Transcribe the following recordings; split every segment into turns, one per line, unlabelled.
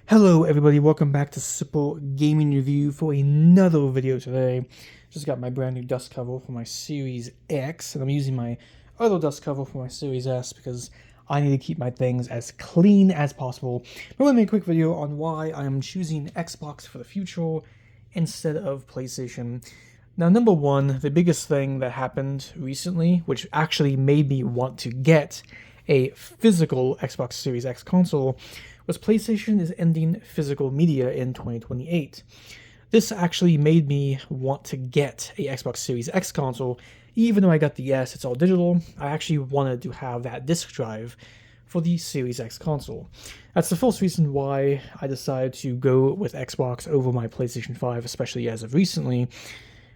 Hello everybody, welcome back to Simple Gaming Review for another video today. Just got my brand new dust cover for my Series X, and I'm using my other dust cover for my Series S because I need to keep my things as clean as possible. But I'm going to make a quick video on why I am choosing Xbox for the future instead of PlayStation. Now, number one, the biggest thing that happened recently, which actually made me want to get a physical Xbox Series X console, was PlayStation is ending physical media in 2028. This actually made me want to get a Xbox Series X console. Even though I got the S, it's all digital, I actually wanted to have that disc drive for the Series X console. That's the first reason why I decided to go with Xbox over my PlayStation 5, especially as of recently.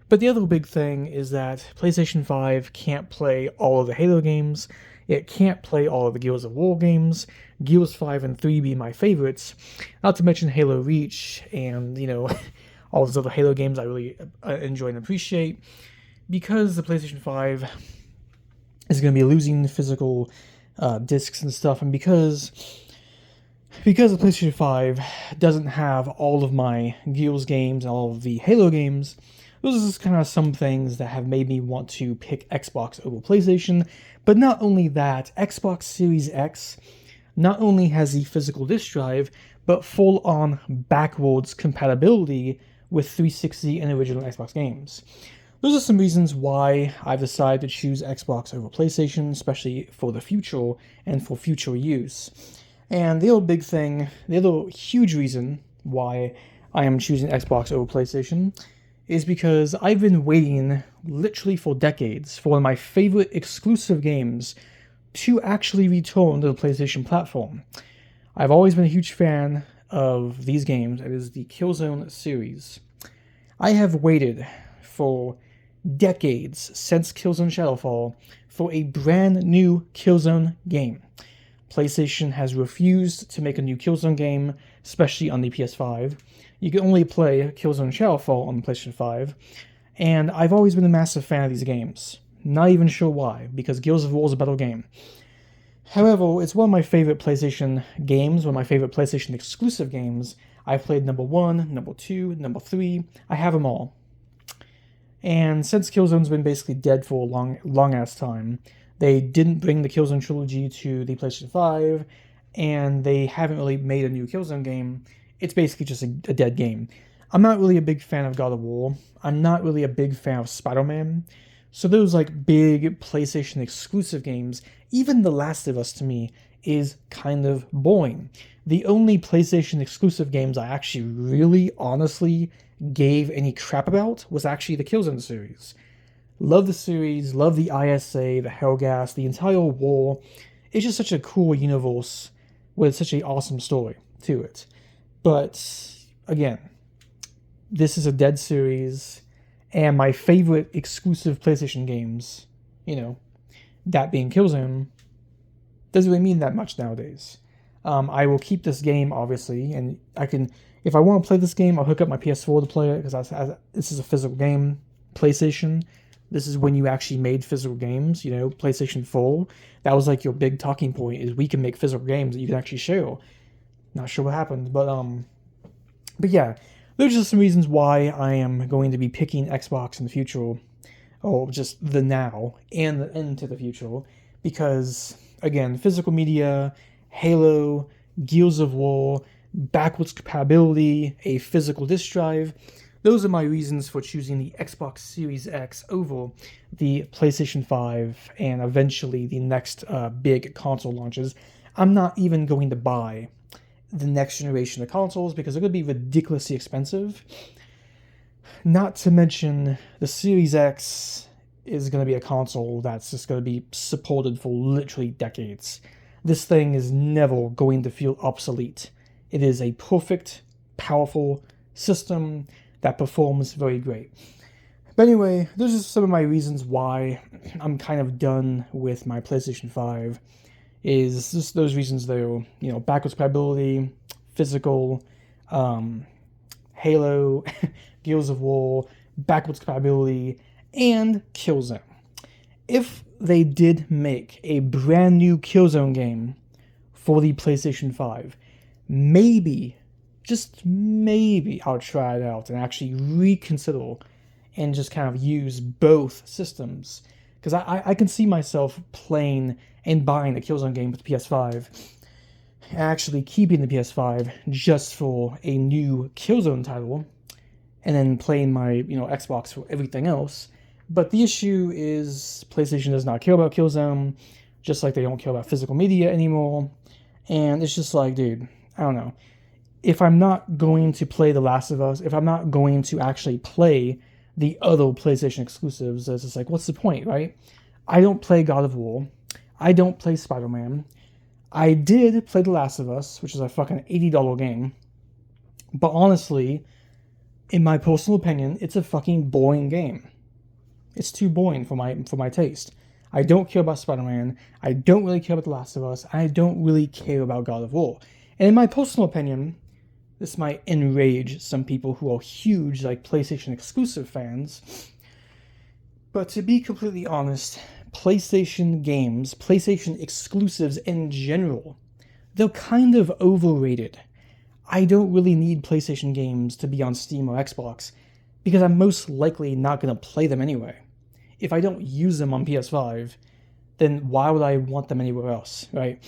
But the other big thing is that PlayStation 5 can't play all of the Halo games. It can't play all of the Gears of War games, Gears 5 and 3 being my favorites, not to mention Halo Reach and, all those other Halo games I really enjoy and appreciate. Because the PlayStation 5 is going to be losing physical discs and stuff, and because the PlayStation 5 doesn't have all of my Gears games and all of the Halo games, those are just kind of some things that have made me want to pick Xbox over PlayStation. But not only that, Xbox Series X not only has the physical disk drive, but full-on backwards compatibility with 360 and original Xbox games. Those are some reasons why I've decided to choose Xbox over PlayStation, especially for the future and for future use. And the other huge reason why I am choosing Xbox over PlayStation is because I've been waiting literally for decades for one of my favorite exclusive games to actually return to the PlayStation platform. I've always been a huge fan of these games. It is the Killzone series. I have waited for decades since Killzone Shadowfall for a brand new Killzone game. PlayStation has refused to make a new Killzone game, especially on the PS5. You can only play Killzone Shadowfall on the PlayStation 5, and I've always been a massive fan of these games. Not even sure why, because Gears of War is a better game. However, it's one of my favorite PlayStation games, one of my favorite PlayStation exclusive games. I've played number 1, number 2, number 3. I have them all. And since Killzone's been basically dead for a long-ass time, they didn't bring the Killzone trilogy to the PlayStation 5, and they haven't really made a new Killzone game. It's basically just a dead game. I'm not really a big fan of God of War. I'm not really a big fan of Spider-Man. So those big PlayStation exclusive games, even The Last of Us to me, is kind of boring. The only PlayStation exclusive games I actually really honestly gave any crap about was actually the Killzone series. Love the series, love the ISA, the Hellgas, the entire war. It's just such a cool universe with such an awesome story to it. But, again, this is a dead series, and my favorite exclusive PlayStation games, that being Killzone, doesn't really mean that much nowadays. I will keep this game, obviously, and if I want to play this game, I'll hook up my PS4 to play it, because this is a physical game. PlayStation, this is when you actually made physical games, PlayStation 4. That was your big talking point, is we can make physical games that you can actually share. Not sure what happened, but yeah, those are some reasons why I am going to be picking Xbox in the future, or just the now and into the future, because, again, physical media, Halo, Gears of War, backwards compatibility, a physical disk drive, those are my reasons for choosing the Xbox Series X over the PlayStation 5 and eventually the next big console launches. I'm not even going to buy the next generation of consoles because they're going to be ridiculously expensive. Not to mention, the Series X is going to be a console that's just going to be supported for literally decades. This thing is never going to feel obsolete. It is a perfect, powerful system that performs very great. But anyway, those are some of my reasons why I'm kind of done with my PlayStation 5. Is just those reasons there, backwards compatibility, physical, Halo, Gears of War, backwards compatibility, and Killzone. If they did make a brand new Killzone game for the PlayStation 5, maybe just maybe I'll try it out and actually reconsider and just kind of use both systems. Because I can see myself playing and buying the Killzone game with the PS5, actually keeping the PS5 just for a new Killzone title, and then playing my Xbox for everything else. But the issue is PlayStation does not care about Killzone, just like they don't care about physical media anymore. And it's just like, dude, I don't know. If I'm not going to play The Last of Us, if I'm not going to actually play the other PlayStation exclusives, it's just like, what's the point, right? I don't play God of War. I don't play Spider-Man. I did play The Last of Us, which is a fucking $80 game. But honestly, in my personal opinion, it's a fucking boring game. It's too boring for my taste. I don't care about Spider-Man. I don't really care about The Last of Us. I don't really care about God of War. And in my personal opinion, this might enrage some people who are huge, like, PlayStation exclusive fans. But to be completely honest, PlayStation games, PlayStation exclusives in general, they're kind of overrated. I don't really need PlayStation games to be on Steam or Xbox, because I'm most likely not going to play them anyway. If I don't use them on PS5, then why would I want them anywhere else, right?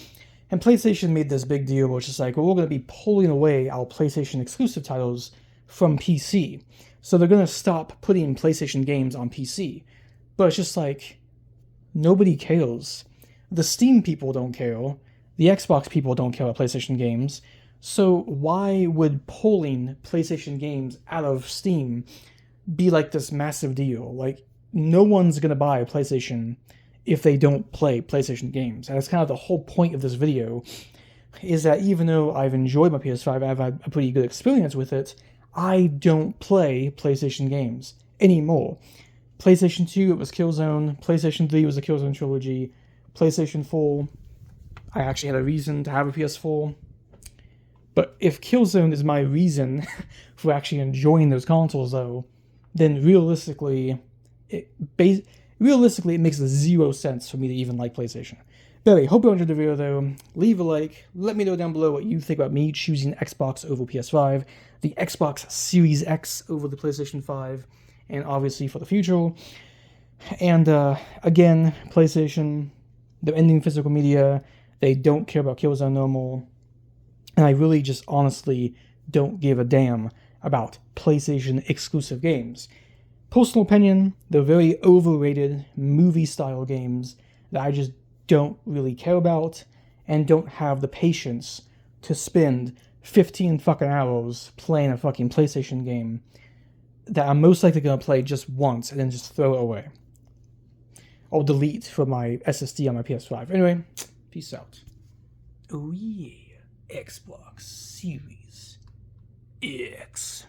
And PlayStation made this big deal where it's just like, well, we're going to be pulling away our PlayStation exclusive titles from PC. So they're going to stop putting PlayStation games on PC. But it's just like, nobody cares. The Steam people don't care. The Xbox people don't care about PlayStation games. So why would pulling PlayStation games out of Steam be like this massive deal? Like, no one's going to buy a PlayStation if they don't play PlayStation games. And that's kind of the whole point of this video, is that even though I've enjoyed my PS5, I've had a pretty good experience with it, I don't play PlayStation games anymore. PlayStation 2, it was Killzone. PlayStation 3 was the Killzone trilogy. PlayStation 4, I actually had a reason to have a PS4. But if Killzone is my reason for actually enjoying those consoles, though, then realistically, it makes zero sense for me to even like PlayStation. But anyway, hope you enjoyed the video, though. Leave a like. Let me know down below what you think about me choosing Xbox over PS5, the Xbox Series X over the PlayStation 5, and obviously for the future. And again, PlayStation, they're ending physical media. They don't care about Killzone no more. And I really just honestly don't give a damn about PlayStation exclusive games. Personal opinion, they're very overrated movie-style games that I just don't really care about and don't have the patience to spend 15 fucking hours playing a fucking PlayStation game that I'm most likely going to play just once and then just throw it away. Or delete from my SSD on my PS5. Anyway, peace out. Oh yeah, Xbox Series X.